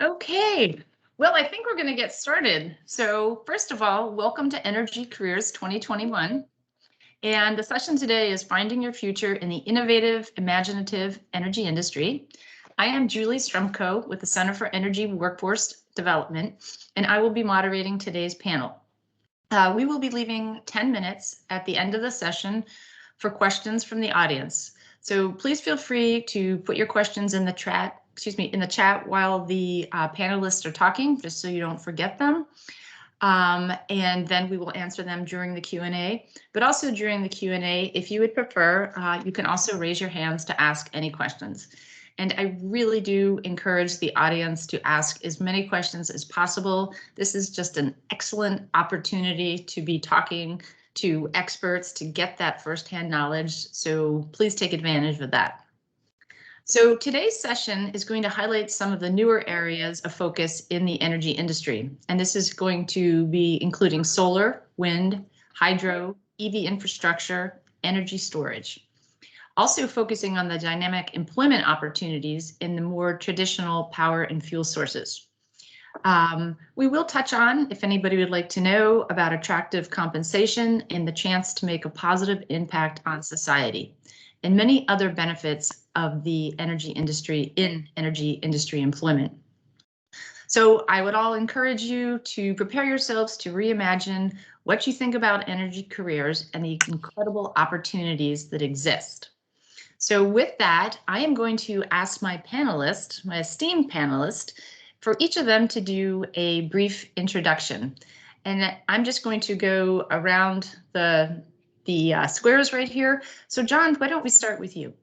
Okay, well, I think we're going to get started. So first of all, welcome to Energy Careers 2021. And the session today is Finding Your Future in the Innovative, Imaginative Energy Industry. I am Julie Strumko with the Center for Energy Workforce Development, and I will be moderating today's panel. We will be leaving 10 minutes at the end of the session for questions from the audience. So please feel free to put your questions in the chat while the panelists are talking, just so you don't forget them. And then we will answer them during the Q&A. But also during the Q&A, if you would prefer, you can also raise your hands to ask any questions. And I really do encourage the audience to ask as many questions as possible. This is just an excellent opportunity to be talking to experts to get that firsthand knowledge. So please take advantage of that. So today's session is going to highlight some of the newer areas of focus in the energy industry. And this is going to be including solar, wind, hydro, EV infrastructure, energy storage. Also focusing on the dynamic employment opportunities in the more traditional power and fuel sources. We will touch on, if anybody would like to know, about attractive compensation and the chance to make a positive impact on society, and many other benefits of the energy industry in energy industry employment. So I would all encourage you to prepare yourselves to reimagine what you think about energy careers and the incredible opportunities that exist. So with that, I am going to ask my panelists, my esteemed panelists, for each of them to do a brief introduction. And I'm just going to go around the squares right here. So John, why don't we start with you?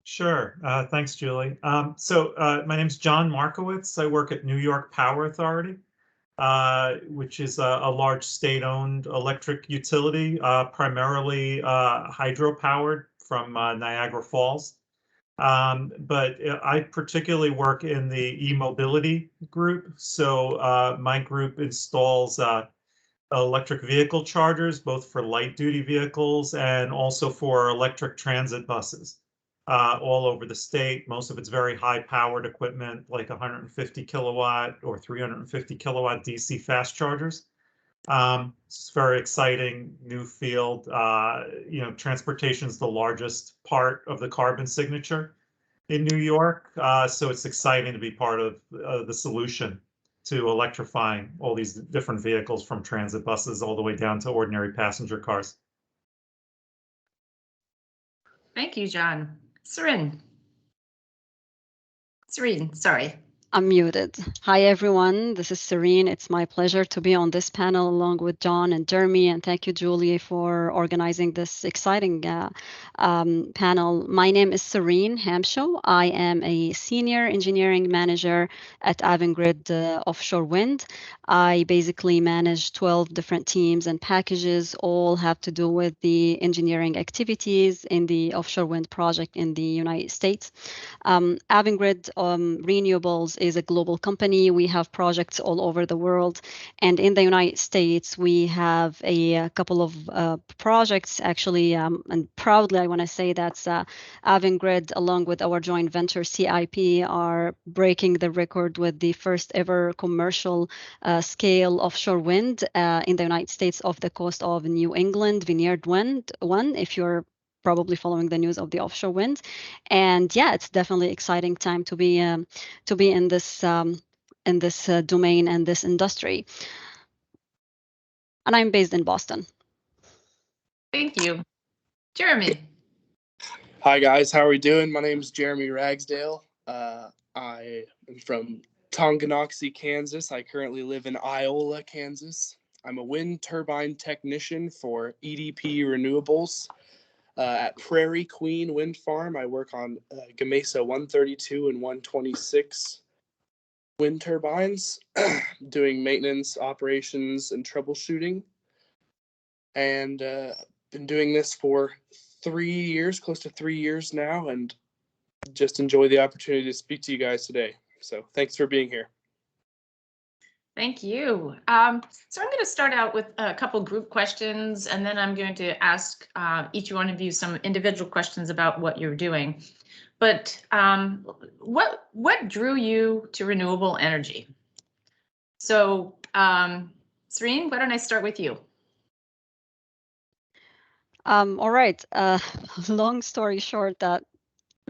Sure. Thanks, Julie. My name is John Markowitz. I work at New York Power Authority, which is a large state-owned electric utility, primarily hydro-powered from Niagara Falls. But I particularly work in the e-mobility group. So my group installs electric vehicle chargers, both for light-duty vehicles and also for electric transit buses. All over the state. Most of it's very high-powered equipment, like 150 kilowatt or 350 kilowatt DC fast chargers. It's very exciting new field. Transportation is the largest part of the carbon signature in New York, so it's exciting to be part of the solution to electrifying all these different vehicles, from transit buses all the way down to ordinary passenger cars. Thank you, John. Serene, sorry. I'm muted. Hi, everyone. This is Serene. It's my pleasure to be on this panel along with John and Jeremy. And thank you, Julie, for organizing this exciting panel. My name is Serene Hampshire. I am a senior engineering manager at Avangrid Offshore Wind. I basically manage 12 different teams and packages, all have to do with the engineering activities in the offshore wind project in the United States. Avangrid Renewables is a global company. We have projects all over the world. And in the United States, we have a couple of projects, actually, and proudly, I want to say that Avangrid, along with our joint venture CIP, are breaking the record with the first ever commercial scale offshore wind in the United States off the coast of New England, Vineyard Wind 1, if you're probably following the news of the offshore wind. And yeah, it's definitely exciting time to be in this domain and this industry. And I'm based in Boston. Thank you. Jeremy. Hi guys, how are we doing? My name is Jeremy Ragsdale. I am from Tonganoxie, Kansas. I currently live in Iola, Kansas. I'm a wind turbine technician for EDP Renewables. At Prairie Queen Wind Farm, I work on Gamesa 132 and 126 wind turbines, doing maintenance, operations, and troubleshooting. And been doing this for 3 years, close to 3 years now, and just enjoy the opportunity to speak to you guys today. So thanks for being here. Thank you. So I'm going to start out with a couple group questions, and then I'm going to ask each one of you some individual questions about what you're doing. But what drew you to renewable energy? So, Serene, why don't I start with you? All right. Long story short, that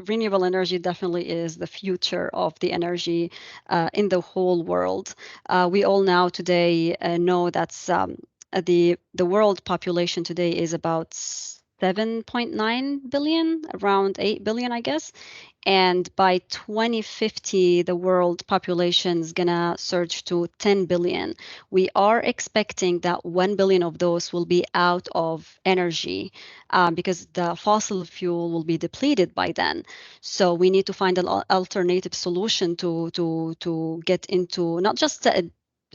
renewable energy definitely is the future of the energy in the whole world. We all now today know that's the world population today is about 7.9 billion, around 8 billion, I guess. And by 2050, the world population is gonna surge to 10 billion. We are expecting that 1 billion of those will be out of energy because the fossil fuel will be depleted by then. So we need to find an alternative solution to get into not just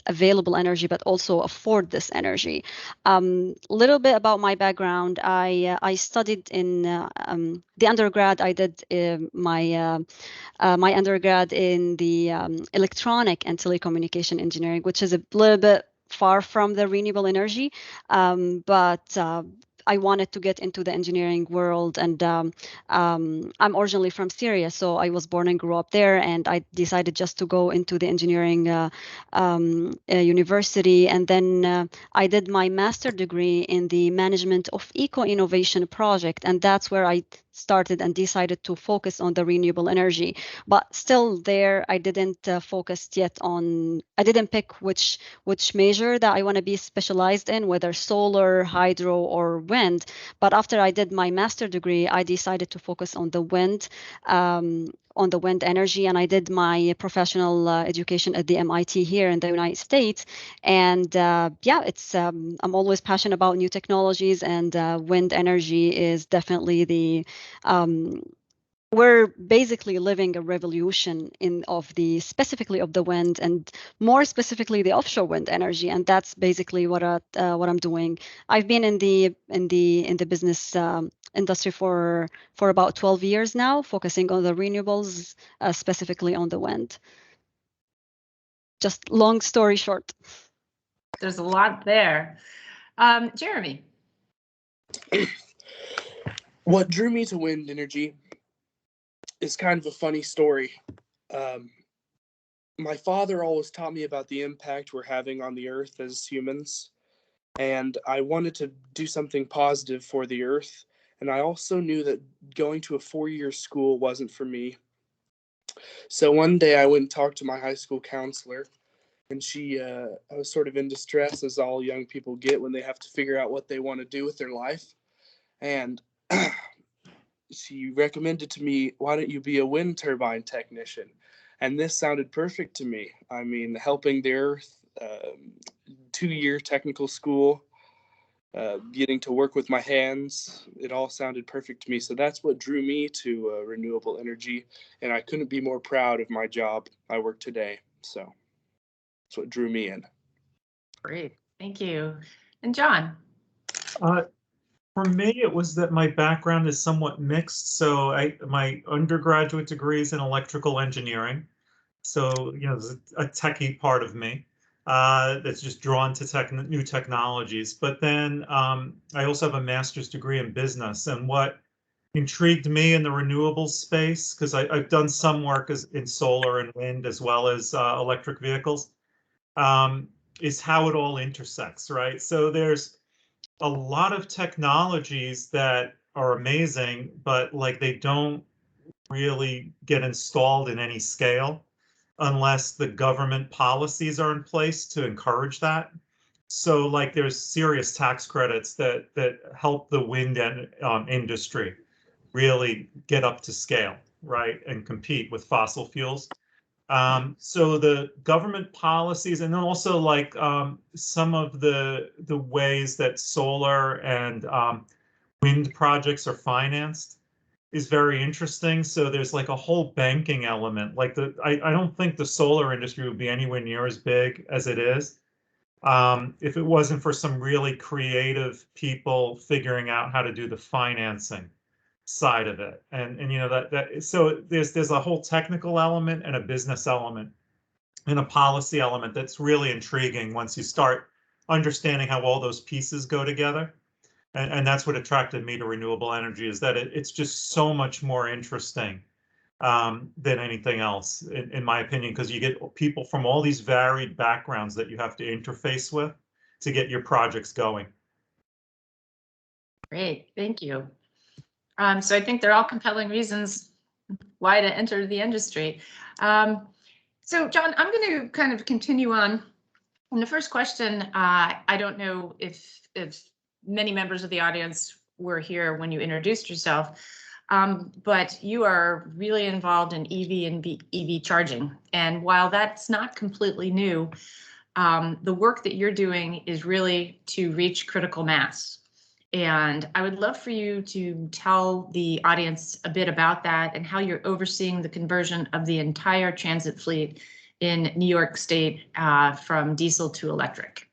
available energy, but also afford this energy. Little bit about my background. I studied in the undergrad. I did my undergrad in the electronic and telecommunication engineering, which is a little bit far from the renewable energy, but I wanted to get into the engineering world, and I'm originally from Syria, so I was born and grew up there, and I decided just to go into the engineering university, and then I did my master degree in the management of eco-innovation project, and that's where I started and decided to focus on the renewable energy. But still there, I didn't focus yet on, I didn't pick which major that I want to be specialized in, whether solar, hydro, or wind. But after I did my master degree, I decided to focus on the wind, energy, and I did my professional education at the MIT here in the United States. And yeah, it's I'm always passionate about new technologies, and wind energy is definitely the we're basically living a revolution specifically of the wind, and more specifically the offshore wind energy, and that's basically what I'm doing. I've been in the business industry for about 12 years now, focusing on the renewables, specifically on the wind. Just long story short. There's a lot there. Jeremy. What drew me to wind energy is kind of a funny story. My father always taught me about the impact we're having on the earth as humans, and I wanted to do something positive for the earth. And I also knew that going to a 4-year school wasn't for me. So one day I went and talked to my high school counselor, and I was sort of in distress, as all young people get when they have to figure out what they want to do with their life. And she recommended to me, why don't you be a wind turbine technician? And this sounded perfect to me. I mean, helping the earth, 2-year technical school, getting to work with my hands, it all sounded perfect to me. So that's what drew me to renewable energy. And I couldn't be more proud of my job I work today. So that's what drew me in. Great, thank you. And John? For me, it was that my background is somewhat mixed. So my undergraduate degree is in electrical engineering. So, you know, there's a techie part of me that's just drawn to new technologies. But then I also have a master's degree in business. And what intrigued me in the renewables space, because I've done some work in solar and wind as well as electric vehicles, is how it all intersects, right? So there's a lot of technologies that are amazing, but like they don't really get installed in any scale unless the government policies are in place to encourage that. So like there's serious tax credits that help the wind industry really get up to scale, right, and compete with fossil fuels. So the government policies, and then also like some of the ways that solar and wind projects are financed is very interesting. So there's like a whole banking element. Like I don't think the solar industry would be anywhere near as big as it is if it wasn't for some really creative people figuring out how to do the financing side of it. And you know so there's a whole technical element and a business element and a policy element that's really intriguing once you start understanding how all those pieces go together. And that's what attracted me to renewable energy, is that it's just so much more interesting than anything else, in my opinion, because you get people from all these varied backgrounds that you have to interface with to get your projects going. Great, thank you. So I think they're all compelling reasons why to enter the industry. So John, I'm going to kind of continue on. And the first question, I don't know if many members of the audience were here when you introduced yourself, but you are really involved in EV and EV charging. And while that's not completely new, the work that you're doing is really to reach critical mass. And I would love for you to tell the audience a bit about that and how you're overseeing the conversion of the entire transit fleet in New York State from diesel to electric.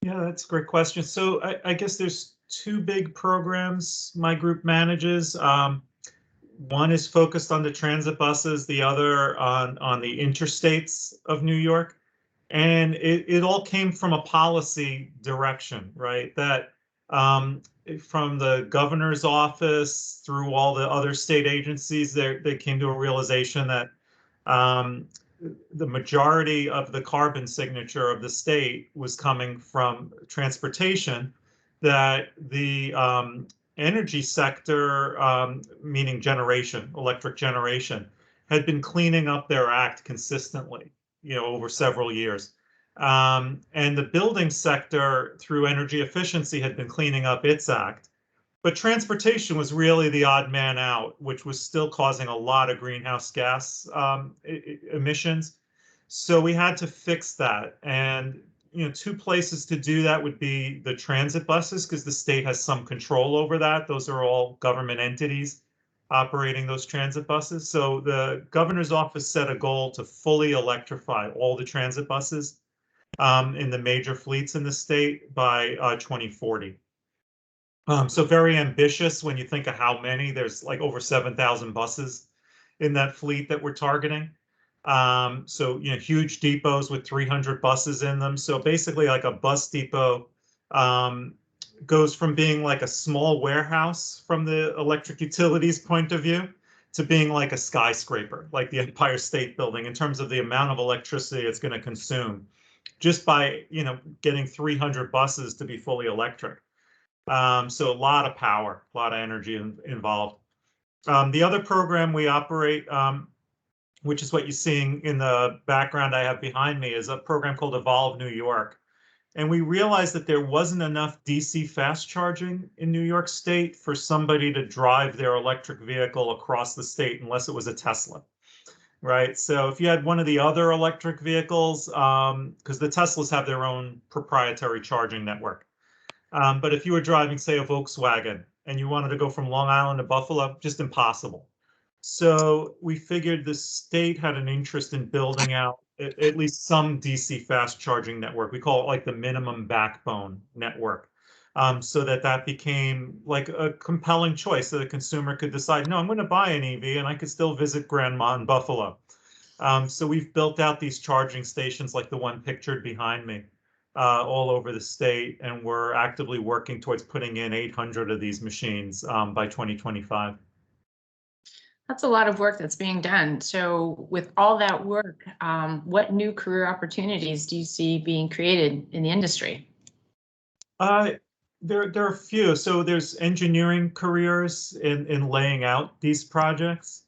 Yeah, that's a great question. So I guess there's two big programs my group manages. One is focused on the transit buses, the other on the interstates of New York. And it all came from a policy direction, right? That from the governor's office through all the other state agencies, they came to a realization that the majority of the carbon signature of the state was coming from transportation, that the energy sector, meaning generation, electric generation, had been cleaning up their act consistently, over several years. And the building sector, through energy efficiency, had been cleaning up its act. But transportation was really the odd man out, which was still causing a lot of greenhouse gas emissions. So we had to fix that. And two places to do that would be the transit buses, because the state has some control over that. Those are all government entities operating those transit buses. So the governor's office set a goal to fully electrify all the transit buses in the major fleets in the state by 2040. So very ambitious when you think of how many. There's like over 7,000 buses in that fleet that we're targeting. So huge depots with 300 buses in them. So basically, like a bus depot goes from being like a small warehouse from the electric utilities point of view to being like a skyscraper, like the Empire State Building, in terms of the amount of electricity it's going to consume, just by getting 300 buses to be fully electric. So a lot of power, a lot of energy involved. The other program we operate, which is what you're seeing in the background I have behind me, is a program called Evolve New York. And we realized that there wasn't enough DC fast charging in New York State for somebody to drive their electric vehicle across the state unless it was a Tesla, right? So if you had one of the other electric vehicles, because the Teslas have their own proprietary charging network. But if you were driving, say, a Volkswagen and you wanted to go from Long Island to Buffalo, just impossible. So we figured the state had an interest in building out at least some DC fast charging network. We call it like the minimum backbone network, so that became like a compelling choice, so the consumer could decide, no, I'm going to buy an EV and I could still visit grandma in Buffalo. So we've built out these charging stations like the one pictured behind me all over the state, and we're actively working towards putting in 800 of these machines by 2025. That's a lot of work that's being done. So with all that work, what new career opportunities do you see being created in the industry? There are a few. So there's engineering careers in laying out these projects.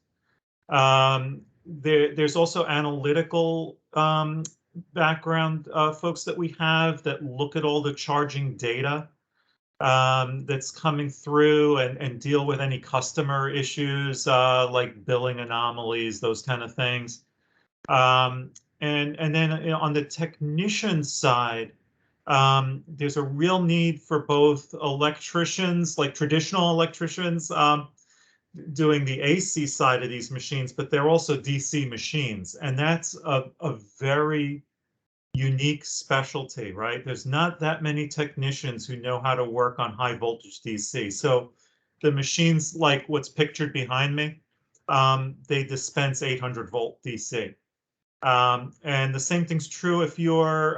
There's also analytical background folks that we have that look at all the charging data that's coming through and deal with any customer issues like billing anomalies, those kind of things. And then on the technician side, there's a real need for both electricians, like traditional electricians, doing the AC side of these machines, but they're also DC machines. And that's a very unique specialty, right? There's not that many technicians who know how to work on high voltage DC. So the machines like what's pictured behind me, they dispense 800 volt DC. And the same thing's true if you're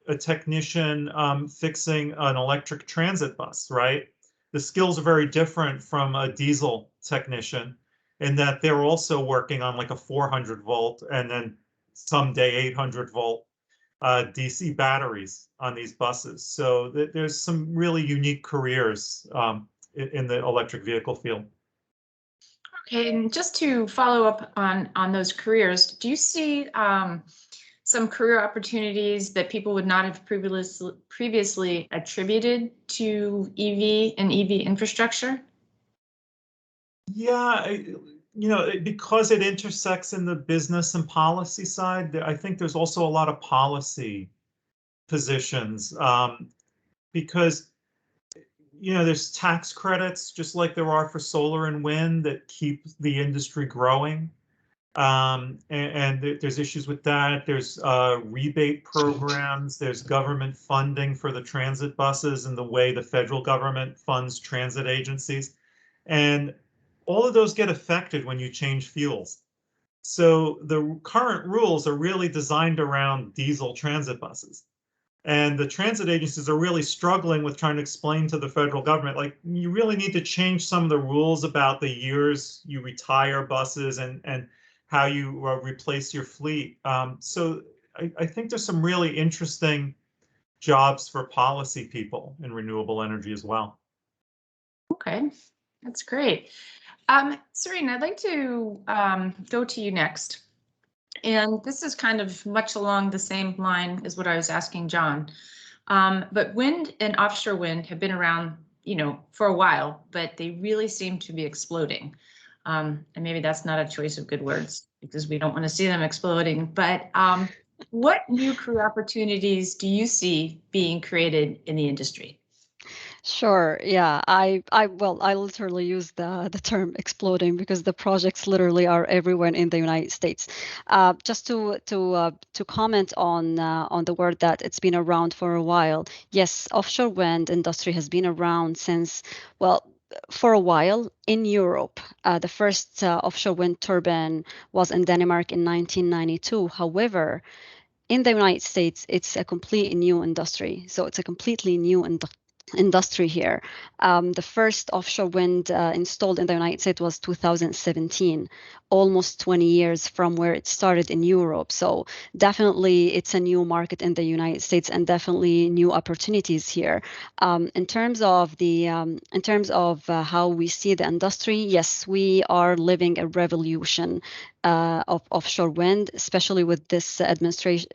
a technician fixing an electric transit bus, right? The skills are very different from a diesel technician in that they're also working on like a 400 volt and then someday 800 volt DC batteries on these buses. So there's some really unique careers in the electric vehicle field. Okay, and just to follow up on those careers, do you see some career opportunities that people would not have previously attributed to EV and EV infrastructure? Yeah, because it intersects in the business and policy side, I think there's also a lot of policy positions because there's tax credits just like there are for solar and wind that keep the industry growing. And there's issues with that. There's rebate programs. There's government funding for the transit buses and the way the federal government funds transit agencies. And all of those get affected when you change fuels. So the current rules are really designed around diesel transit buses. And the transit agencies are really struggling with trying to explain to the federal government, like, you really need to change some of the rules about the years you retire buses and how you replace your fleet. So I think there's some really interesting jobs for policy people in renewable energy as well. Okay, that's great. Serene, I'd like to go to you next. And this is kind of much along the same line as what I was asking John. But wind and offshore wind have been around, for a while, but they really seem to be exploding. And maybe that's not a choice of good words because we don't want to see them exploding. But what new career opportunities do you see being created in the industry? Sure. Yeah. I literally use the term exploding because the projects literally are everywhere in the United States. Just to comment on the word that it's been around for a while. Yes, offshore wind industry has been around since, well, for a while in Europe. The first offshore wind turbine was in Denmark in 1992. However, in the United States, it's a completely new industry. So it's a completely new industry here. The first offshore wind installed in the United States was 2017, almost 20 years from where it started in Europe. So definitely it's a new market in the United States and definitely new opportunities here. In terms of how we see the industry, yes, we are living a revolution of offshore wind, especially with this administration.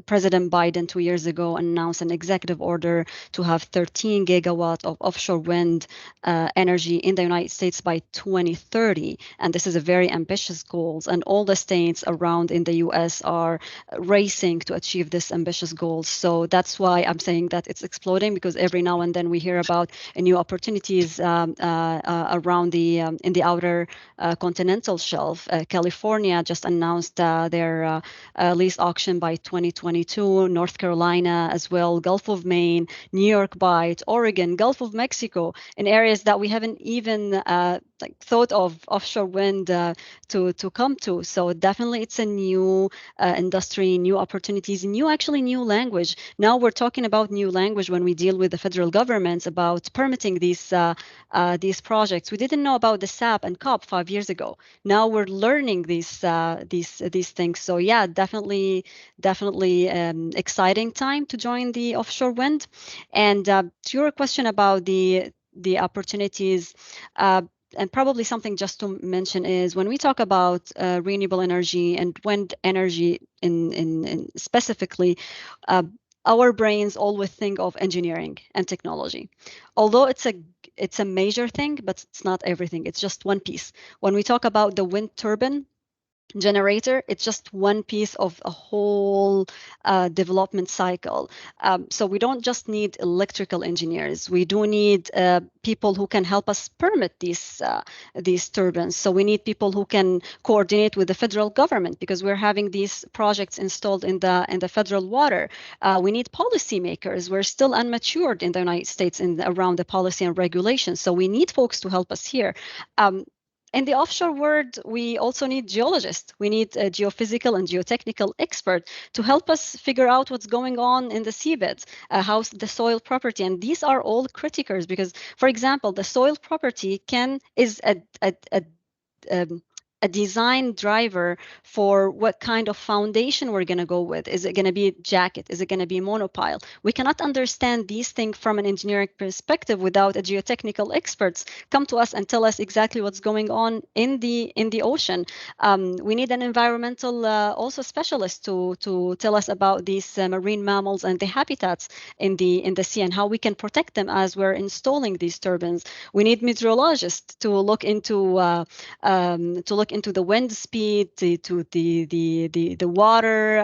President Biden 2 years ago announced an executive order to have 13 gigawatts of offshore wind energy in the United States by 2030. And this is a very ambitious goal. And all the states around in the US are racing to achieve this ambitious goal. So that's why I'm saying that it's exploding, because every now and then we hear about new opportunities around in the outer continental shelf. California just announced their lease auction by 2022, North Carolina as well, Gulf of Maine, New York Bight, Oregon, Gulf of Mexico, in areas that we haven't even thought of offshore wind to come to. So definitely it's a new industry, new opportunities, new language. Now we're talking about new language when we deal with the federal governments about permitting these projects. We didn't know about the SAP and COP 5 years ago. Now we're learning these things. So yeah, definitely exciting time to join the offshore wind. And to your question about the opportunities, and probably something just to mention is when we talk about renewable energy and wind energy in specifically, our brains always think of engineering and technology. Although it's a major thing, but it's not everything. It's just one piece. When we talk about the wind turbine generator, it's just one piece of a whole development cycle. So we don't just need electrical engineers. We do need people who can help us permit these turbines. So we need people who can coordinate with the federal government, because we're having these projects installed in the federal water. We need policymakers. We're still unmatured in the United States around the policy and regulation. So we need folks to help us here. In the offshore world, we also need geologists. We need a geophysical and geotechnical expert to help us figure out what's going on in the seabed, how's the soil property. And these are all criticals because, for example, the soil property is a design driver for what kind of foundation we're going to go with. Is it going to be jacket? Is it going to be monopile? We cannot understand these things from an engineering perspective without a geotechnical experts come to us and tell us exactly what's going on in the ocean. We need an environmental also specialist to tell us about these marine mammals and the habitats in the sea and how we can protect them as we're installing these turbines. We need meteorologists to look into the wind speed, to the water,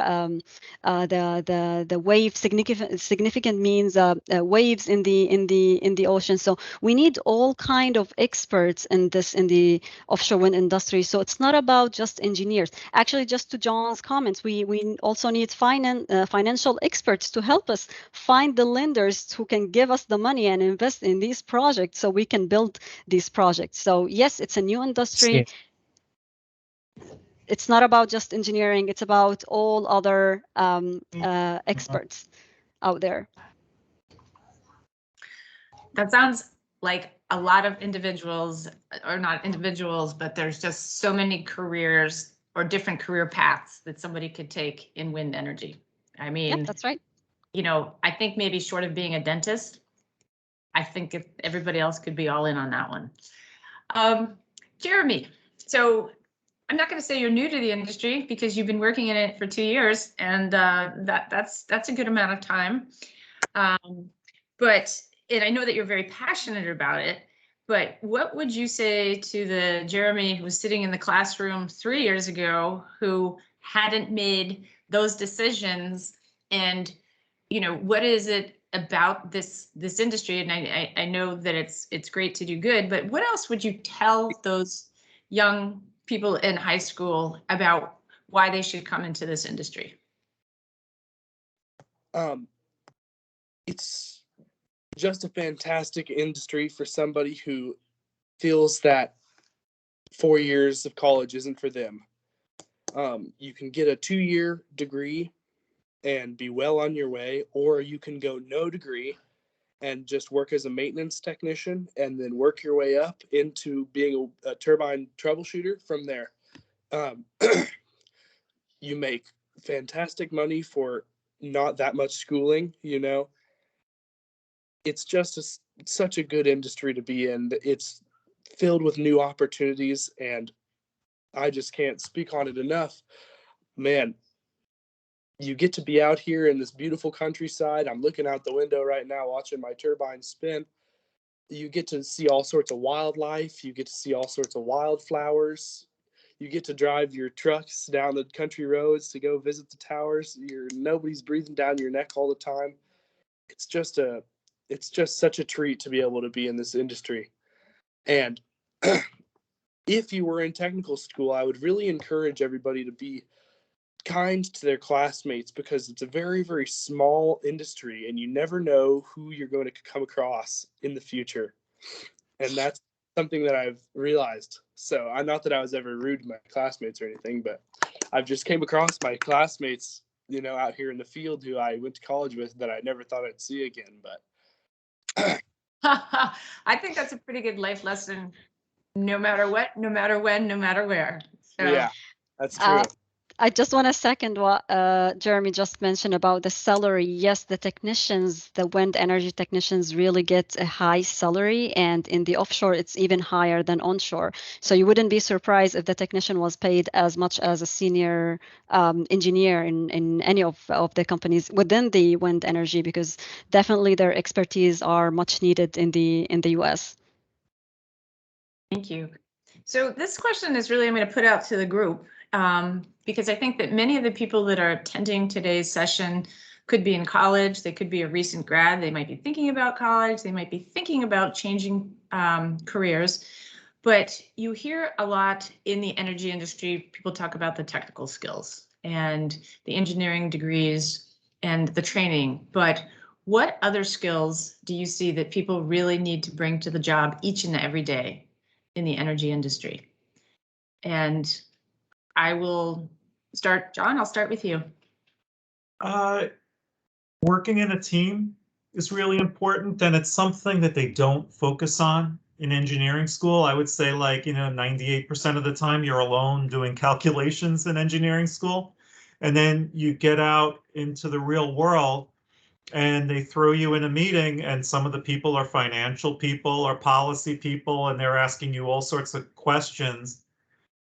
the wave significant means waves in the ocean. So we need all kind of experts in the offshore wind industry. So it's not about just engineers. Actually, just to John's comments, we also need financial experts to help us find the lenders who can give us the money and invest in these projects so we can build these projects. So yes, it's a new industry. Yeah. It's not about just engineering, it's about all other experts out there. That sounds like a lot of individuals, or not individuals, but there's just so many careers or different career paths that somebody could take in wind energy. I mean, Yep, that's right. You know, I think maybe short of being a dentist, I think if everybody else could be all in on that one. Jeremy, so I'm not going to say you're new to the industry because you've been working in it for 2 years, and that's a good amount of time. And I know that you're very passionate about it, but what would you say to the Jeremy who was sitting in the classroom 3 years ago who hadn't made those decisions? And, you know, what is it about this industry? And I know that it's great to do good, but what else would you tell those young people in high school about why they should come into this industry? It's just a fantastic industry for somebody who feels that 4 years of college isn't for them. You can get a 2-year degree and be well on your way, or you can go no degree and just work as a maintenance technician and then work your way up into being a turbine troubleshooter from there. You make fantastic money for not that much schooling, you know. It's just such a good industry to be in. It's filled with new opportunities, and I just can't speak on it enough. Man, you get to be out here in this beautiful countryside. I'm looking out the window right now watching my turbine spin. You get to see all sorts of wildlife. You get to see all sorts of wildflowers. You get to drive your trucks down the country roads to go visit the towers. Nobody's breathing down your neck all the time. It's just such a treat to be able to be in this industry. And if you were in technical school, I would really encourage everybody to be kind to their classmates, because it's a very, very small industry and you never know who you're going to come across in the future. And that's something that I've realized. So I'm not that I was ever rude to my classmates or anything, but I've just came across my classmates, you know, out here in the field who I went to college with that I never thought I'd see again. But I think that's a pretty good life lesson, no matter what, no matter when, no matter where. So, yeah, that's true. I just want to second what Jeremy just mentioned about the salary. Yes, the wind energy technicians really get a high salary, and in the offshore, it's even higher than onshore. So you wouldn't be surprised if the technician was paid as much as a senior engineer in any of the companies within the wind energy, because definitely their expertise are much needed in the US. Thank you. So this question is really, I'm going to put out to the group. Because I think that many of the people that are attending today's session could be in college, they could be a recent grad, they might be thinking about college, they might be thinking about changing careers. But you hear a lot in the energy industry, people talk about the technical skills and the engineering degrees and the training. But what other skills do you see that people really need to bring to the job each and every day in the energy industry? And I will start, John, I'll start with you. Working in a team is really important, and it's something that they don't focus on in engineering school. I would say, like, 98% of the time you're alone doing calculations in engineering school. And then you get out into the real world and they throw you in a meeting, and some of the people are financial people or policy people, and they're asking you all sorts of questions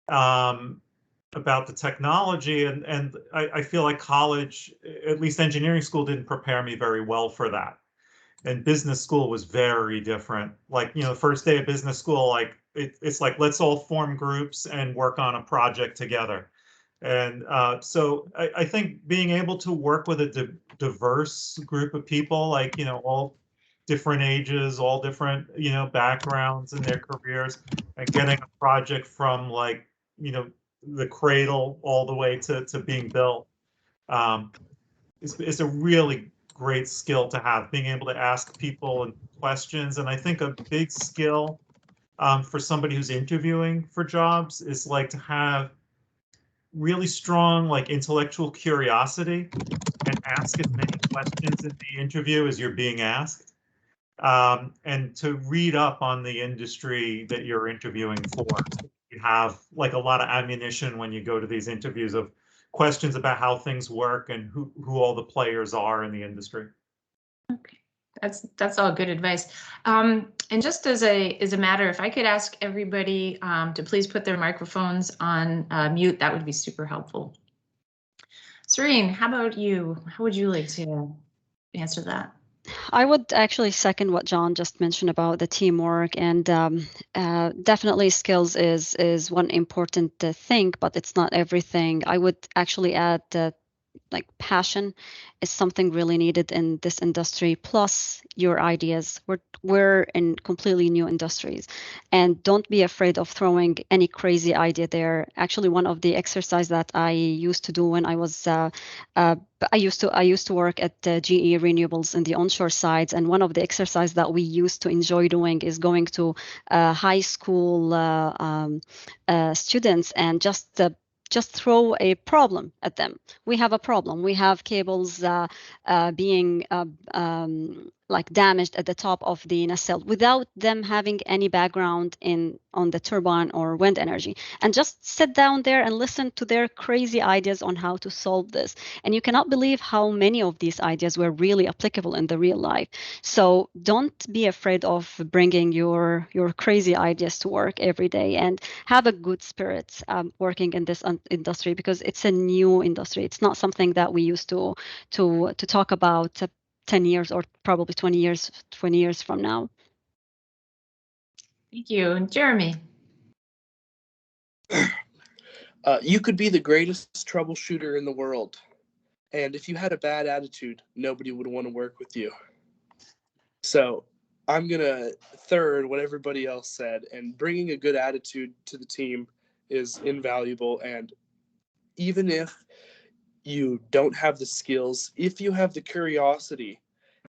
about the technology. And I feel like college, at least engineering school, didn't prepare me very well for that. And business school was very different. Like, the first day of business school, like it's like, let's all form groups and work on a project together. And so I think being able to work with a diverse group of people, like, all different ages, all different, backgrounds in their careers, and getting a project from, like, the cradle all the way to being built, is a really great skill to have, being able to ask people questions. And I think a big skill for somebody who's interviewing for jobs is, like, to have really strong, like, intellectual curiosity and ask as many questions in the interview as you're being asked, and to read up on the industry that you're interviewing for. You have, like, a lot of ammunition when you go to these interviews of questions about how things work and who all the players are in the industry. Okay, that's all good advice. And just as a matter, if I could ask everybody to please put their microphones on mute, that would be super helpful. Serene, how about you? How would you like to answer that? I would actually second what John just mentioned about the teamwork, and definitely skills is one important thing, but it's not everything. I would actually add that, like, passion is something really needed in this industry, plus your ideas. We're in completely new industries, and don't be afraid of throwing any crazy idea there. Actually, one of the exercise that I used to do when I was I used to work at GE Renewables in the onshore sides, and one of the exercise that we used to enjoy doing is going to high school students and just throw a problem at them. We have a problem. We have cables being like damaged at the top of the nacelle, without them having any background on the turbine or wind energy, and just sit down there and listen to their crazy ideas on how to solve this. And you cannot believe how many of these ideas were really applicable in the real life. So don't be afraid of bringing your crazy ideas to work every day, and have a good spirit working in this industry, because it's a new industry. It's not something that we used to talk about 10 years or probably 20 years from now. Thank you. And Jeremy? You could be the greatest troubleshooter in the world, and if you had a bad attitude, nobody would want to work with you. So I'm going to third what everybody else said, and bringing a good attitude to the team is invaluable. And even if you don't have the skills, if you have the curiosity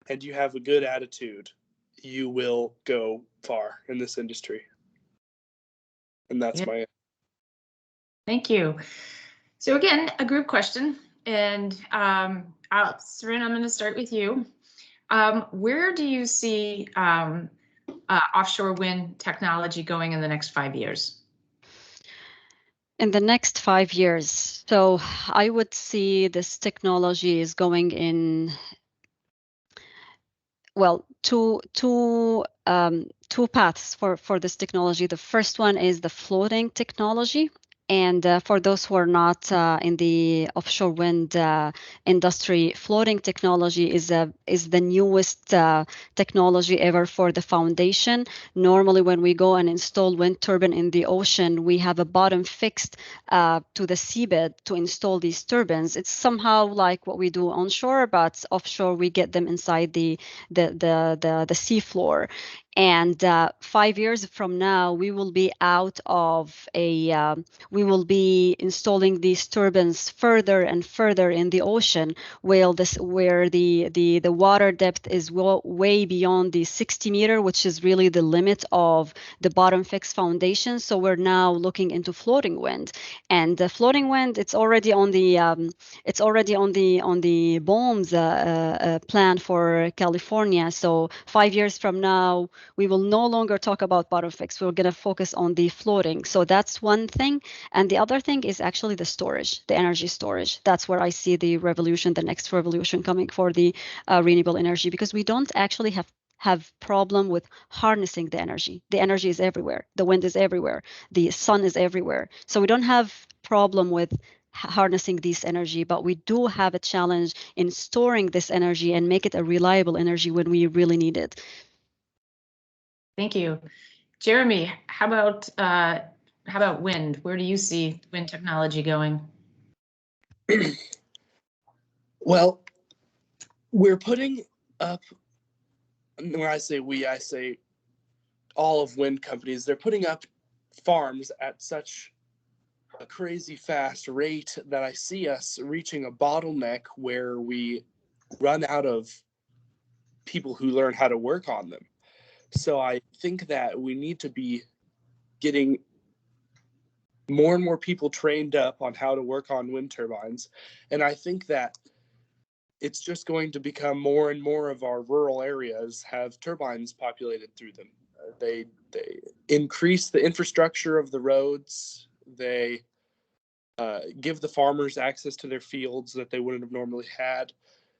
and you have a good attitude, you will go far in this industry. And that's my answer. Thank you. So again, a group question, and Serene, I'm going to start with you. Where do you see offshore wind technology going in the next 5 years? In the next 5 years, so I would see this technology is going in, well, two paths for this technology. The first one is the floating technology. And for those who are not in the offshore wind industry, floating technology is the newest technology ever for the foundation. Normally, when we go and install wind turbine in the ocean, we have a bottom fixed to the seabed to install these turbines. It's somehow like what we do onshore, but offshore we get them inside the sea floor. And 5 years from now, we will be out of we will be installing these turbines further and further in the ocean, where the water depth is way beyond the 60-meter, which is really the limit of the bottom fixed foundation. So we're now looking into floating wind, and the floating wind, it's already on the BOEM's plan for California. So 5 years from now, we will no longer talk about bottom fixed. We're going to focus on the floating. So that's one thing. And the other thing is actually the storage, the energy storage. That's where I see the revolution, the next revolution coming for the renewable energy, because we don't actually have problem with harnessing the energy. The energy is everywhere. The wind is everywhere. The sun is everywhere. So we don't have problem with harnessing this energy, but we do have a challenge in storing this energy and make it a reliable energy when we really need it. Thank you. Jeremy, how about wind? Where do you see wind technology going? Well, we're putting up, when I say we, I say all of wind companies, they're putting up farms at such a crazy fast rate that I see us reaching a bottleneck where we run out of people who learn how to work on them. So I think that we need to be getting more and more people trained up on how to work on wind turbines. And I think that it's just going to become more and more of our rural areas have turbines populated through them. They increase the infrastructure of the roads. They give the farmers access to their fields that they wouldn't have normally had.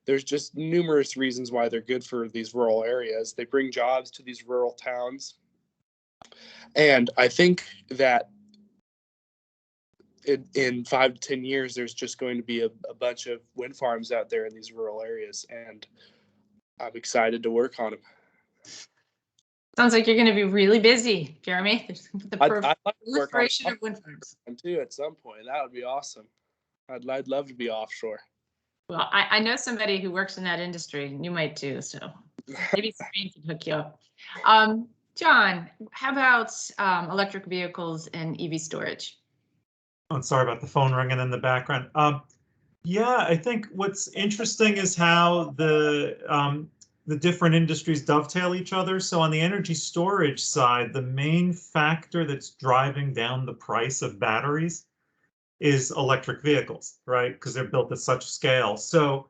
There's just numerous reasons why they're good for these rural areas. They bring jobs to these rural towns. And I think that in 5 to 10 years, there's just going to be a bunch of wind farms out there in these rural areas. And I'm excited to work on them. Sounds like you're going to be really busy, Jeremy. I'd like to work on proliferation of wind farms. too at some point. That would be awesome. I'd love to be offshore. Well, I know somebody who works in that industry, and you might too, so maybe Serene can hook you up. John, how about electric vehicles and EV storage? I'm sorry about the phone ringing in the background. Yeah, I think what's interesting is how the different industries dovetail each other. So on the energy storage side, the main factor that's driving down the price of batteries is electric vehicles, right? Because they're built at such scale. So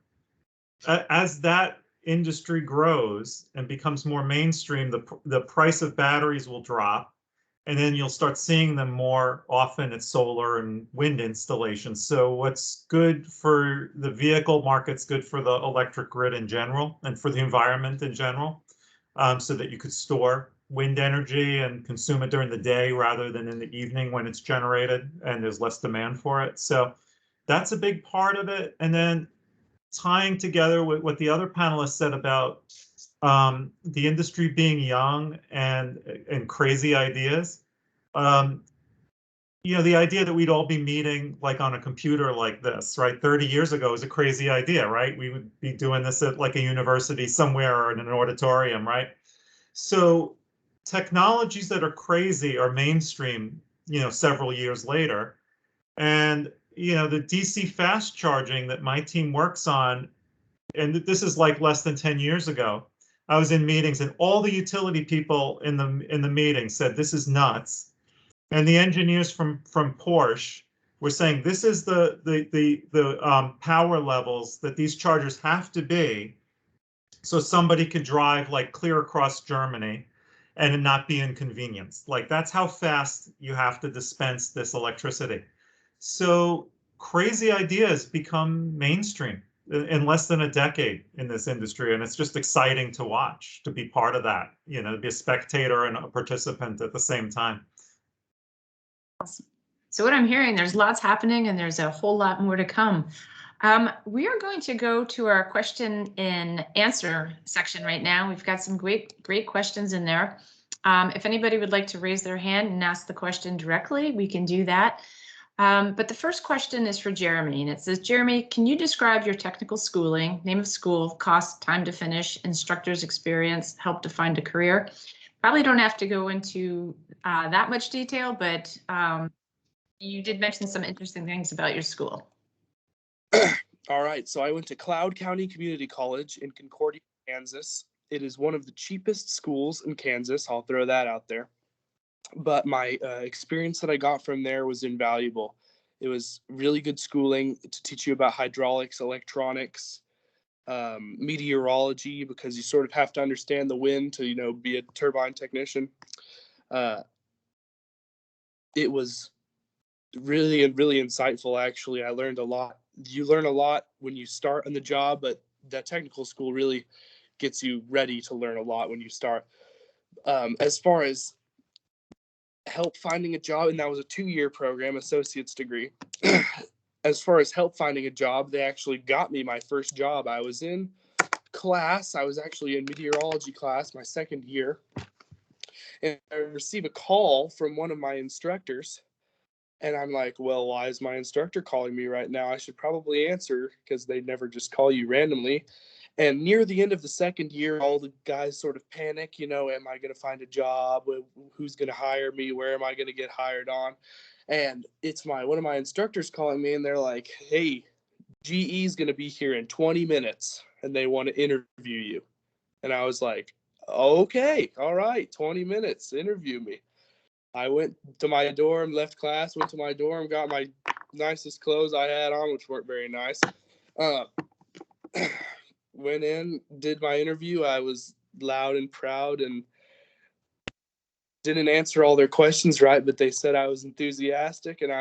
as that industry grows and becomes more mainstream, the price of batteries will drop, and then you'll start seeing them more often at solar and wind installations. So what's good for the vehicle market's good for the electric grid in general and for the environment in general, so that you could store wind energy and consume it during the day rather than in the evening when it's generated and there's less demand for it. So that's a big part of it. And then tying together with what the other panelists said about the industry being young and crazy ideas. You know, the idea that we'd all be meeting like on a computer like this, right? 30 years ago is a crazy idea, right? We would be doing this at like a university somewhere or in an auditorium, right? So technologies that are crazy are mainstream, you know, several years later. And, you know, the DC fast charging that my team works on, and this is like less than 10 years ago, I was in meetings and all the utility people in the meeting said, this is nuts. And the engineers from Porsche were saying, this is the power levels that these chargers have to be so somebody could drive like clear across Germany and not be inconvenienced. Like that's how fast you have to dispense this electricity. So crazy ideas become mainstream in less than a decade in this industry. And it's just exciting to watch, to be part of that, you know, to be a spectator and a participant at the same time. Awesome. So what I'm hearing, there's lots happening and there's a whole lot more to come. We are going to go to our question and answer section right now. We've got some great questions in there. If anybody would like to raise their hand and ask the question directly, we can do that. But the first question is for Jeremy, and it says, Jeremy, can you describe your technical schooling, name of school, cost, time to finish, instructor's experience, help to find a career? Probably don't have to go into that much detail, but you did mention some interesting things about your school. All right, so I went to Cloud County Community College in Concordia, Kansas. It is one of the cheapest schools in Kansas. I'll throw that out there. But my experience that I got from there was invaluable. It was really good schooling to teach you about hydraulics, electronics, meteorology, because you sort of have to understand the wind to, you know, be a turbine technician. It was really insightful, actually. I learned a lot. You learn a lot when you start on the job, but that technical school really gets you ready to learn a lot when you start. As far as help finding a job, and that was a 2-year program, associate's degree. As far as help finding a job, they actually got me my first job. I was in class. I was actually in meteorology class my 2nd year, and I received a call from one of my instructors. And I'm like, well, why is my instructor calling me right now? I should probably answer, because they never just call you randomly. And near the end of the 2nd year, all the guys sort of panic, you know, am I going to find a job? Who's going to hire me? Where am I going to get hired on? And it's one of my instructors calling me, and they're like, hey, GE is going to be here in 20 minutes and they want to interview you. And I was like, okay, all right, 20 minutes, interview me. I went to my dorm, left class, went to my dorm, got my nicest clothes I had on, which weren't very nice. Went in, did my interview. I was loud and proud and didn't answer all their questions right, but they said I was enthusiastic, and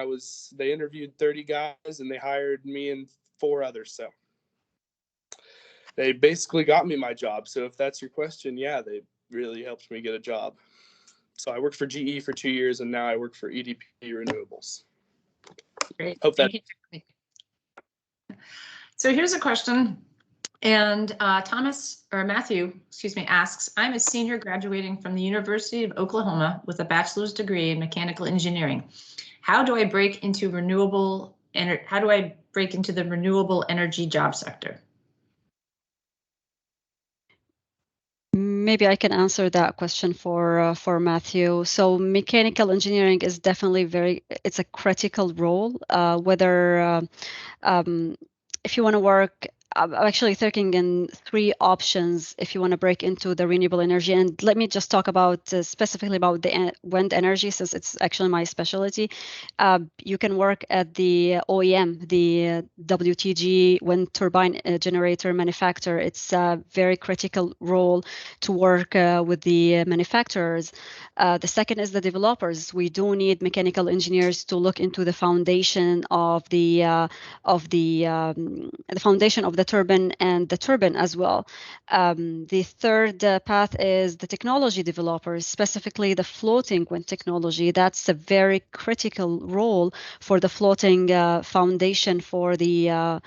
they interviewed 30 guys and they hired me and 4 others. So they basically got me my job. So if that's your question, yeah, they really helped me get a job. So I worked for GE for 2 years, and now I work for EDP Renewables. Great. Hope that. Thank you. So here's a question. And Matthew, asks, I'm a senior graduating from the University of Oklahoma with a bachelor's degree in mechanical engineering. How do I break into the renewable energy job sector? Maybe I can answer that question for Matthew. So mechanical engineering is definitely it's a critical role, whether if you want to work. I'm actually thinking in 3 options if you want to break into the renewable energy. And let me just talk about specifically about the wind energy, since it's actually my specialty. You can work at the OEM, the WTG wind turbine generator manufacturer. It's a very critical role to work with the manufacturers. The second is the developers. We do need mechanical engineers to look into the foundation of the foundation of the turbine and the turbine as well. The third path is the technology developers, specifically the floating wind technology. That's a very critical role for the floating foundation for the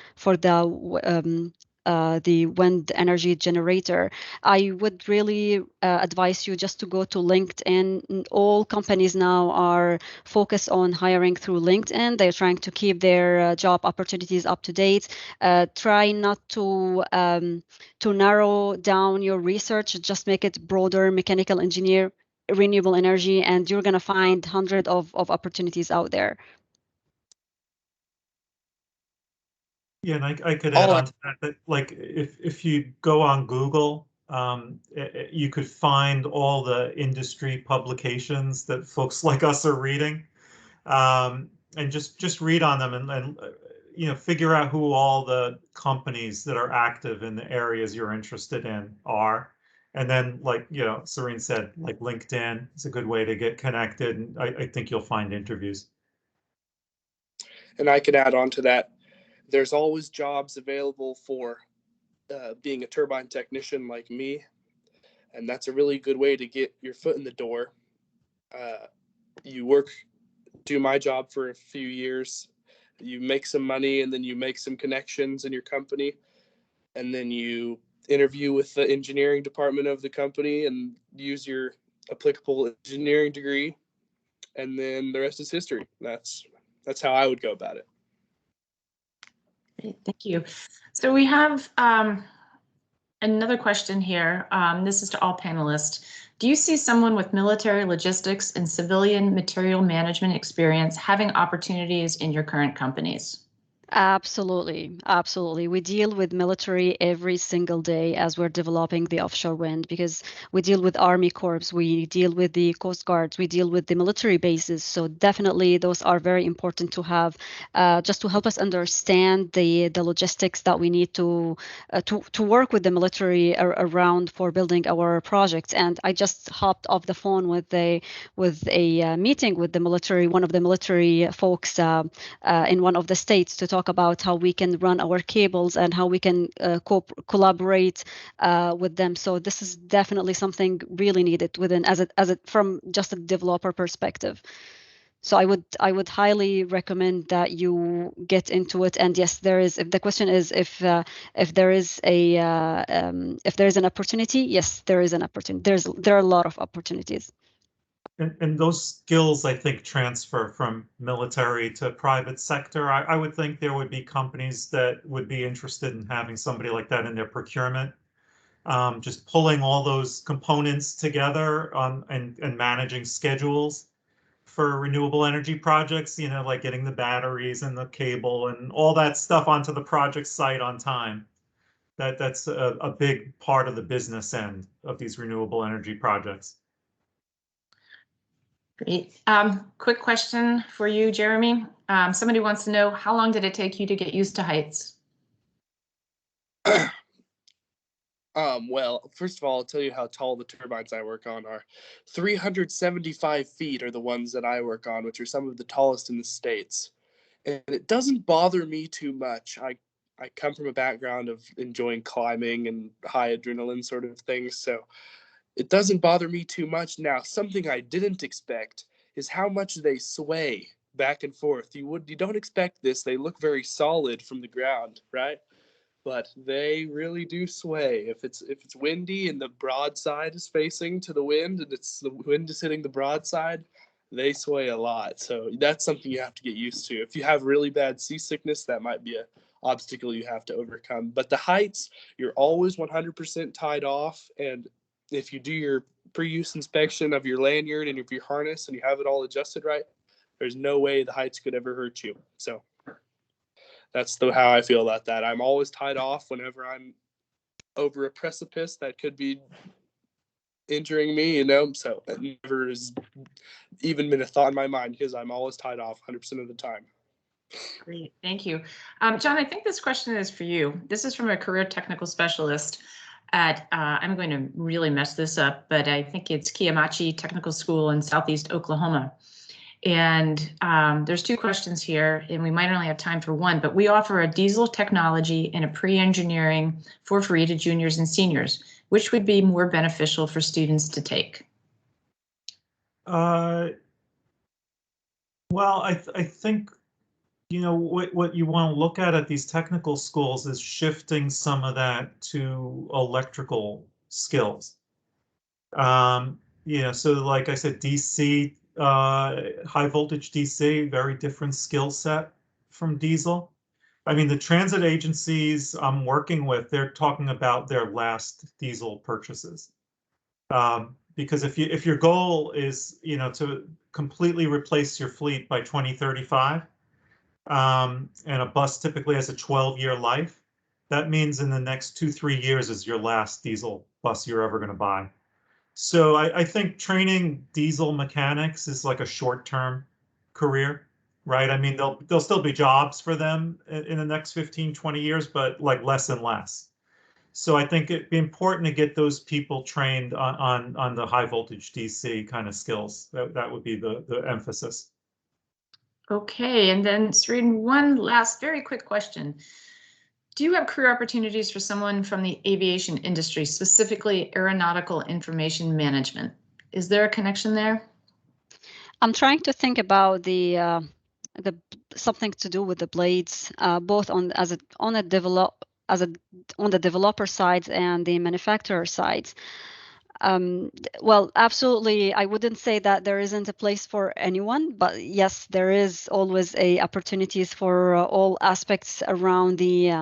wind energy generator. I would really advise you just to go to LinkedIn. All companies now are focused on hiring through LinkedIn. They're trying to keep their job opportunities up to date. Try not to narrow down your research. Just make it broader: mechanical engineer, renewable energy, and you're going to find hundreds of opportunities out there. Yeah, and I could add on to that, like if you go on Google, you could find all the industry publications that folks like us are reading, and just read on them and you know, figure out who all the companies that are active in the areas you're interested in are. And then, like, you know, Serene said, like LinkedIn is a good way to get connected, and I think you'll find interviews. And I can add on to that. There's always jobs available for being a turbine technician like me, and that's a really good way to get your foot in the door. You do my job for a few years, you make some money, and then you make some connections in your company, and then you interview with the engineering department of the company and use your applicable engineering degree, and then the rest is history. That's how I would go about it. Great, thank you. So we have another question here. This is to all panelists. Do you see someone with military logistics and civilian material management experience having opportunities in your current companies? Absolutely. Absolutely. We deal with military every single day as we're developing the offshore wind, because we deal with Army Corps, we deal with the Coast Guards, we deal with the military bases. So definitely those are very important to have, just to help us understand the logistics that we need to work with the military around for building our projects. And I just hopped off the phone with a meeting with the military, one of the military folks in one of the states, to talk about how we can run our cables and how we can collaborate with them. So this is definitely something really needed within, as a from just a developer perspective. So I would highly recommend that you get into it. And yes, there is. If the question is if there is if there is an opportunity, yes, there is an opportunity. There are a lot of opportunities. And those skills, I think, transfer from military to private sector. I would think there would be companies that would be interested in having somebody like that in their procurement, just pulling all those components together and managing schedules for renewable energy projects, you know, like getting the batteries and the cable and all that stuff onto the project site on time. That's a big part of the business end of these renewable energy projects. Great. Quick question for you, Jeremy. Somebody wants to know, how long did it take you to get used to heights? Well, first of all, I'll tell you how tall the turbines I work on are. 375 feet are the ones that I work on, which are some of the tallest in the States. And it doesn't bother me too much. I come from a background of enjoying climbing and high adrenaline sort of things, so it doesn't bother me too much. Now, something I didn't expect is how much they sway back and forth. You don't expect this. They look very solid from the ground, right? But they really do sway. If it's windy and the broadside is facing to the wind and the wind is hitting the broadside, they sway a lot. So that's something you have to get used to. If you have really bad seasickness, that might be an obstacle you have to overcome. But the heights, you're always 100% tied off. And if you do your pre-use inspection of your lanyard and of your harness and you have it all adjusted right, there's no way the heights could ever hurt you. So that's how I feel about that. I'm always tied off whenever I'm over a precipice that could be injuring me, you know, so that never has even been a thought in my mind because I'm always tied off 100% of the time. Great, thank you. John, I think this question is for you. This is from a career technical specialist at, I'm going to really mess this up, but I think it's Kiamachi Technical School in Southeast Oklahoma. And there's two questions here, and we might only have time for one, but we offer a diesel technology and a pre-engineering for free to juniors and seniors. Which would be more beneficial for students to take? Well, I think, you know, what you want to look at these technical schools is shifting some of that to electrical skills. You know, so like I said, DC, high voltage DC, very different skill set from diesel. I mean, the transit agencies I'm working with, they're talking about their last diesel purchases. Because if your goal is, you know, to completely replace your fleet by 2035, and a bus typically has a 12-year life, that means in the next 2-3 years is your last diesel bus you're ever going to buy. So I think training diesel mechanics is like a short-term career, right? I mean, there'll still be jobs for them in the next 15-20 years, but like less and less. So I think it'd be important to get those people trained on the high voltage DC kind of skills. That would be the emphasis. Okay, and then Serene, one last very quick question. Do you have career opportunities for someone from the aviation industry, specifically aeronautical information management? Is there a connection there? I'm trying to think about the something to do with the blades, both on the developer side and the manufacturer side. Well, absolutely. I wouldn't say that there isn't a place for anyone, but yes, there is always opportunities for all aspects around the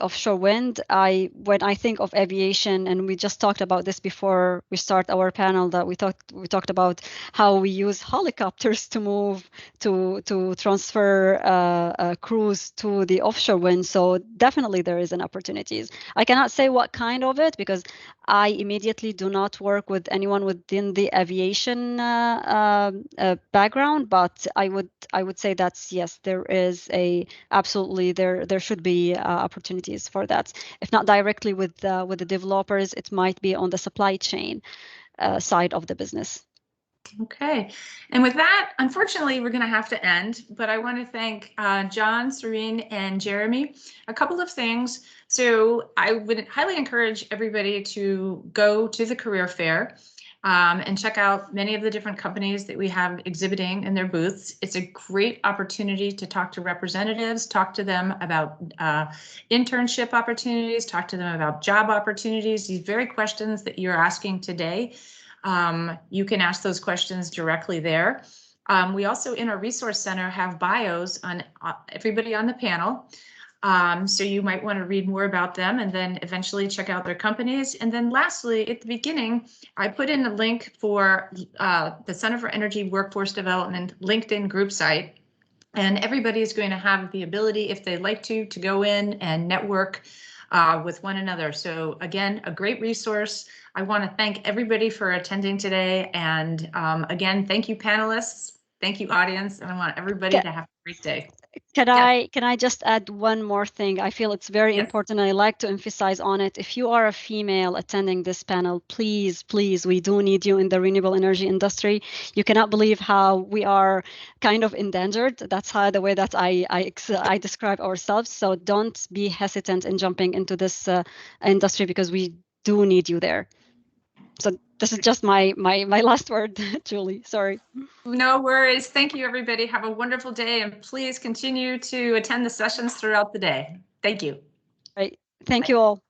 offshore wind. When I think of aviation, and we just talked about this before we start our panel, that we talked about how we use helicopters to move to transfer crews to the offshore wind. So definitely there is an opportunities. I cannot say what kind of it, because I immediately do not work with anyone within the aviation background, but I would say that's yes, there is absolutely there should be opportunities for that. If not directly with the developers, it might be on the supply chain side of the business. Okay, and with that, unfortunately, we're going to have to end, but I want to thank John, Serene, and Jeremy. A couple of things. So I would highly encourage everybody to go to the career fair and check out many of the different companies that we have exhibiting in their booths. It's a great opportunity to talk to representatives, talk to them about internship opportunities, talk to them about job opportunities, these very questions that you're asking today. You can ask those questions directly there. We also in our resource center have bios on everybody on the panel. So you might want to read more about them and then eventually check out their companies. And then lastly, at the beginning, I put in a link for the Center for Energy Workforce Development LinkedIn group site. And everybody is going to have the ability, if they'd like to go in and network with one another. So again, a great resource. I want to thank everybody for attending today. And again, thank you, panelists. Thank you, audience. And I want everybody to have a great day. Can I just add one more thing? I feel it's very important. I like to emphasize on it. If you are a female attending this panel, please, we do need you in the renewable energy industry. You cannot believe how we are kind of endangered. That's how the way that I describe ourselves. So don't be hesitant in jumping into this industry, because we do need you there. So this is just my last word, Julie. Sorry. No worries. Thank you, everybody. Have a wonderful day, and please continue to attend the sessions throughout the day. Thank you. Right. Thank you all.